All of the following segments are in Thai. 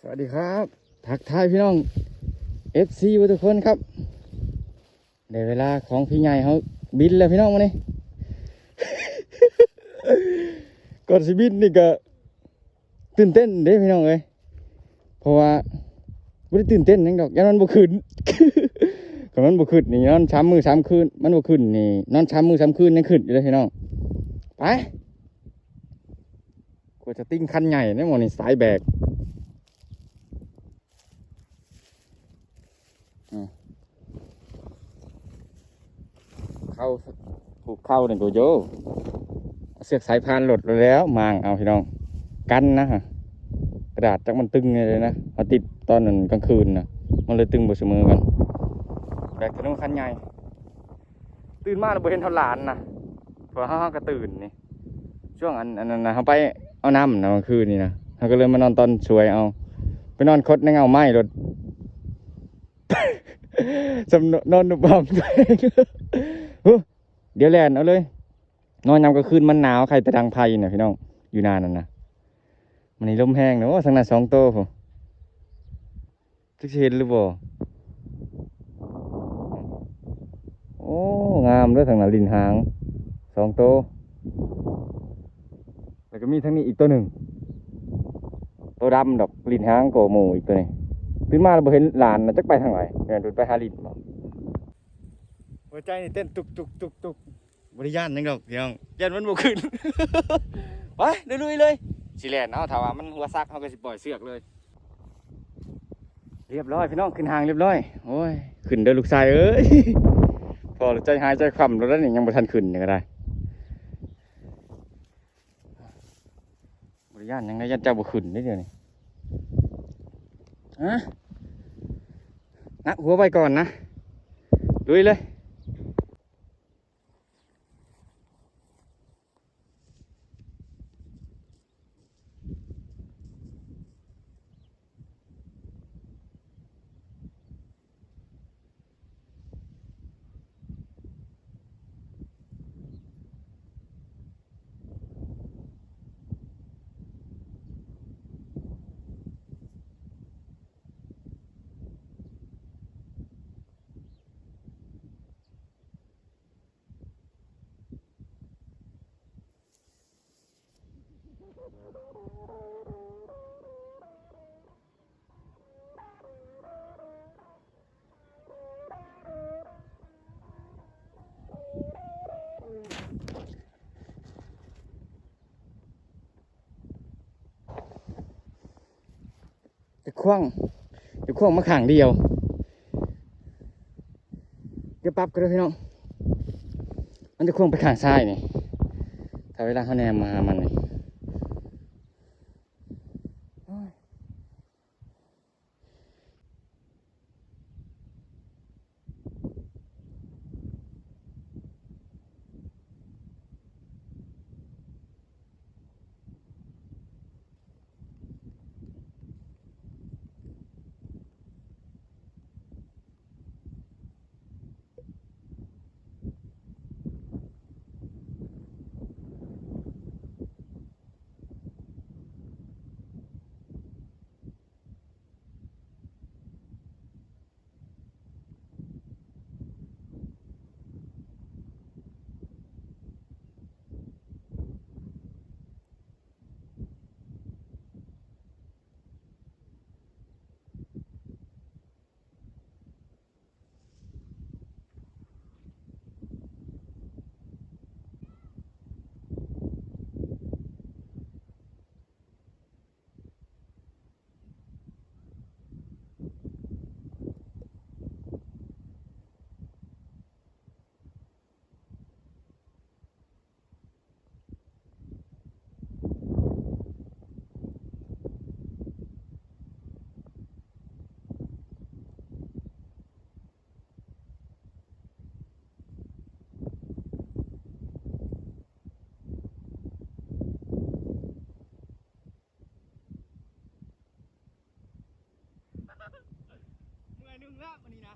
สวัสดีครับทักทายพี่น้อง FC ทุกคนครับในเวลาของพี่ใหญ่เขาบินแล้วพี่น้องมานี่ ก่อนสิบินนี่ก็ตื่นเต้นเด้พี่น้องเอ้ยเพราะว่าไม่ได้ตื่นเต้นนั่งดอกยันมันบ่ขึ้น ก็มันบ่ขึ้นนี่นอน3 มื้อ 3 คืนมันบ่ขึ้นนี่นอน3 มื้อ 3 คืนยังขึ้นอยู่เลยพี่น้องไปกว่าจะติ้งคันใหญ่เนี่ยหมดนี่สายแบกเข้าผูกเข้าเนี่ยตัวโยเสือกสายพานหลุดแล้วมางเอาพี่น้องกันนะฮะกระดาษจักมันตึงเลยนะมาติดตอนนั้นกลางคืนนะมันเลยตึงบ่เสมอกันแบกถนนคันใหญ่ตื่นมาแล้วบ่เห็นเท่าหลานนะเพราะเขาก็ตื่นนี่ช่วงอันนั้นนะเขาไปเอาน้ำนะกลางคืนนี่นะเขาก็เลยมานอนตอนสวยเอาไปนอนคดในเงาไม้รถ สำนอนนุบำตัวเองเดี๋ยวแลนเอาเลยนอนยามกลางคืนมันหนาวใครแต่ดังไพ่เนี่ยพี่น้องอยู่นานนั่นนะมันนี่ลมแห้งเนาะทางนั้น2 โตผมทุกเห็นหรือเปล่าโอ้งามด้วยทางนั้นลินหาง2 โตแล้วก็มีทั้งนี้อีกตัวหนึ่งตัวดำดอกลินหางโกหมูอีกตัวนี้ตื่นมาเราเห็นหลานนะจักไปทางไหนเนี่ยดูไปหาลินบ่หัวใจนี่เต้นตุกตุกตุกตุกบริยานยังดอกพี่น้องยันมันบ่ขึ้น ไปลุยเลยสิแลนเนาะถ้าว่ามันหัวซักเขาก็สิปล่อยเสือกเลยเรียบร้อยพี่น้องขึ้นหางเรียบร้อยโอ้ยขึ้นเด้อลูกชายเอ้ย พอใจหายใจคว่ำแล้วนี่ยังบ่ทันขึ้นยังก็ได้บริยานยังไงยันเจ้าบ่ขึ้นได้เดี๋ยวนี้ฮะนักหัวไปก่อนนะลุยเลยจะคว้างมาข้างเดียวเดี๋ยวปรับกันเลยพี่น้องมันจะคว้างไปข้างซ้ายนี่ถ้าเวลาเขาแนมมามันนี่เมื่อยนึงละวันนี้นะ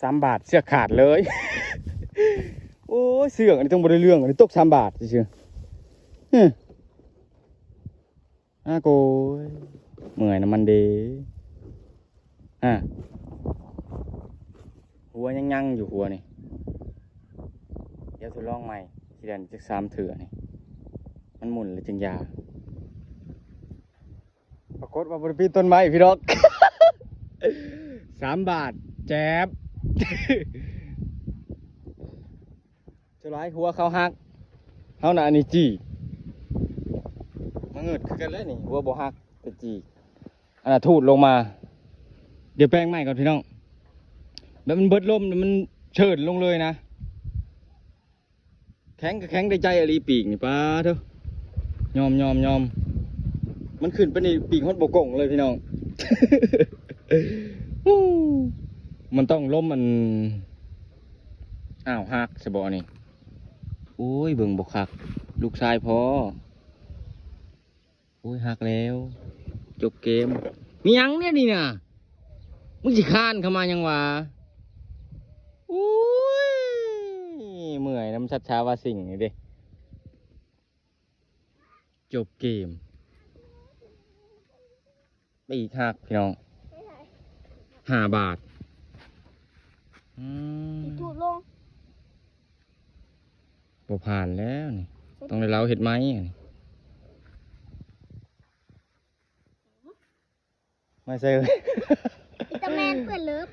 3 บาทเสื้อขาดเลย โอ้ยเสื้ออันนี้ต้องบ่ได้เรื่องอันนี้ตก3 บาทซื่อๆโกยเมื่อยน้ำมันเดหัวยังอยู่หัวนี่เดี๋ยวทดลองใหม่ทีเดียวจะ3 เถื่อนี่มันหมุนเลยจึงยาปรากฏว่าบริปีต้นไม้พี่น้อง 3 บาทแจ๊บ จะร้ายหัวเขาหักเขาน่ะอันนี้จีมาเงิดคือกันเลยนี่หัวบ่หักแต่จีอันน่ะทูดลงมาเดี๋ยวแป้งใหม่ก่อนพี่น้องแล้วมันเบิดลมแล้วมันเฉิดลงเลยนะแข็งก็แข็งได้ใจอลีปีกนี่ป้าเถอะยอมมันขึ้นไปในปีกฮอดบกงเลยพี่น้อง มันต้องล้มมันหักสะบอนี่โอ้ยเบิ่งบกหักลูกชายพอโอ้ยหักแล้วจบเกมมียังเนี่ยนี่น่ะมึงสิคานเข้ามายังวะโอ้ยเมื่อยน้ำชัดช้าว่าสิ่งนี่ดิจบเกมไปอีกหักพี่น้อง5 บาทถูกลงบ่ผ่านแล้วนี่ต้องได้เล้าเห็ดไหมไม่ใช่เลยอิตาแมนเปิดเลิฟ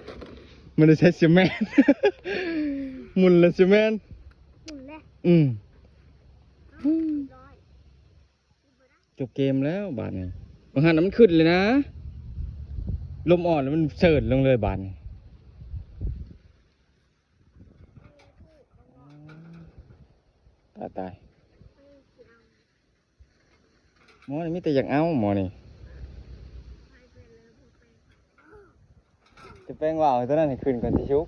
มันจะใช้ซีเมนต์หมุนละซีเมนต์หมุนเลยจบเกมแล้วบาทนี้บางหันมันขึ้นเลยนะลมอ่อนแล้วมันเสิร์ชลงเลยบาทนี้ตายหมอนี่มีแต่อยากเอาหมอนี่จะแป้งว่าวตัวนั้นให้ขึ้นก่อนที่ชุบ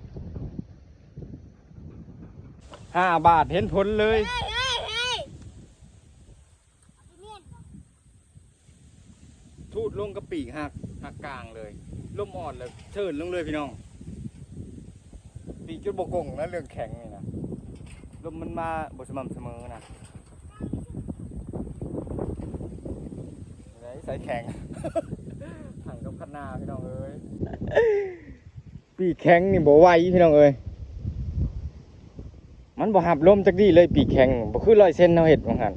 5 บาทเห็นผลเลยทูดลงกระปีกหักกลางเลยลมอ่อนเลยเชิญลงเลยพี่น้องปีกจนบกงแล้วเรื่องแข็งนี่นะลมมันมาบสม่ำเสมอนะใส่แข็ง ถังกับขนาพี่น้องเอ้ยปีกแข็งนี่บ่ไหวพี่น้องเอ้ยมันบ่หับลมจักดีเลยปีกแข็งบ่คือ100 เซนเฮาเฮ็ดว่างั้น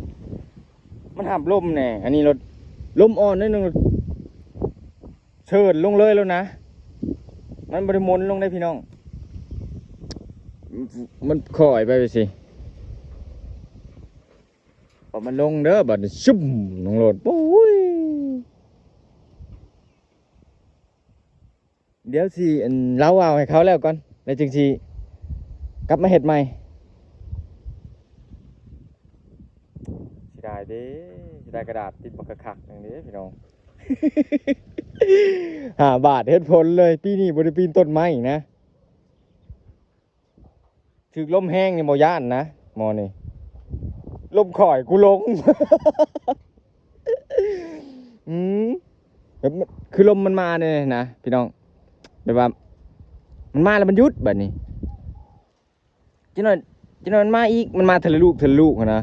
มันหับลมแน่อันนี้รถลมอ่อนนิดนึงเชิญลงเลยแล้วนะมันบ่ได้มนลงได้พี่น้องมันคอยไปสิพอมันลงเด้อบัดชุ่มลงโหลดปุ้ยเดี๋ยวสิเล่าเอาให้เขาแล้วก่อนแล้วจึงสิกลับมาเฮ็ดใหม่สิได้เด้สิได้กระดาษติดบักคักๆอย่างนี้พี่น้อง 5 บาทเฮ็ดผลเลยปีนี้บ่ได้ปีนต้นไม้นะถึกลมแห้งนี่บ่ย่านนะหมอนี่ลมข่อยกูลง แบบคือลมมันมาเนี่ยนะพี่น้องแบบว่ามันมาแล้วมันหยุดแบบนี้จีนอนมันมาอีกมันมาทะลุนะ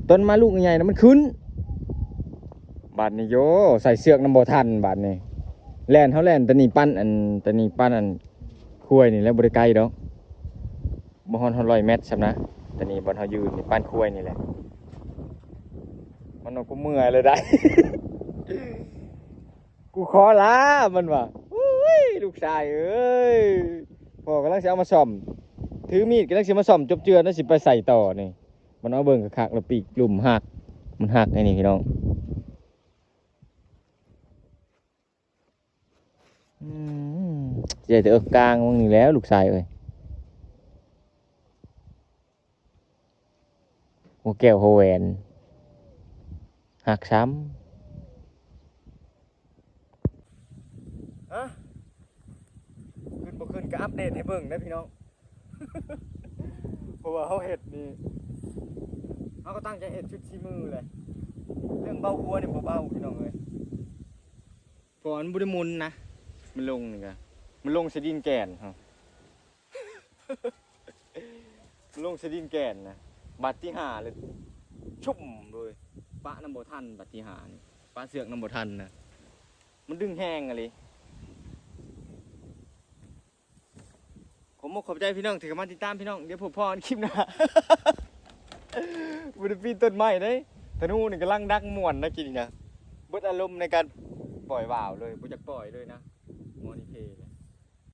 ต้นมาลูกใหญ่ๆนะมันขึ้นบาดนี้โยใส่เสือกน้ำบ่ทันบาดนี้แล่นเขาแล่นตะนีปั้นอันคุ้ยนี่แล้วบริไกลดอกบ่ฮอน100 เมตรใช่ไหมตะนีบอลเขายืนนี่ปั้นคุ้ยนี่แหละมันกูเมื่อยเลยได้ กูขอลามันว่ะลูกชายเอ้ยพ่อกำลังจะเอามาซ่อมถือมีดกำลังจะมาซ่อมจบเจือนั่นสิไปใส่ต่อนี่มันเอาเบิ่งคักๆแล้วปีกลุ่มหักมันหักไอ้นี่พี่น้องใหญ่แต่เอิกกลางมึงนี่แล้วลูกชายเอ้ยหัวแก้วหัวแหวนหักซ้ำขึ้นบ่ขึ้นก็อัปเดตให้เบิ่งนะพี่น้อง เพราะว่าเขาเห็ดนี่เขาก็ตั้งใจเห็ดชุดชีมือเลยเรื่องเบาหัวนี่บ่เบาพี่น้องเลยฝนบุรีมุนนะมันลงนี่กะมันลงสะดินแก่นครับ ลงสะดินแกนนะบัดที่หาเลยชุ่มเลยปะน้ำบ่ทันบัดที่หานี่ปะเสือกน้ำบ่ทันนะมันดึงแห้งอะไรผมขอบใจพี่น้องที่เข้ามาติดตามพี่น้องเดี๋ยวผมพอกันคลิปหน้า บุญปีนต้นไม้ได้ธนูนี่กำลังดักม่วนนะกินนะเบิดอารมณ์ในการปล่อยว่าวเลยบ่อยากปล่อยเลยนะ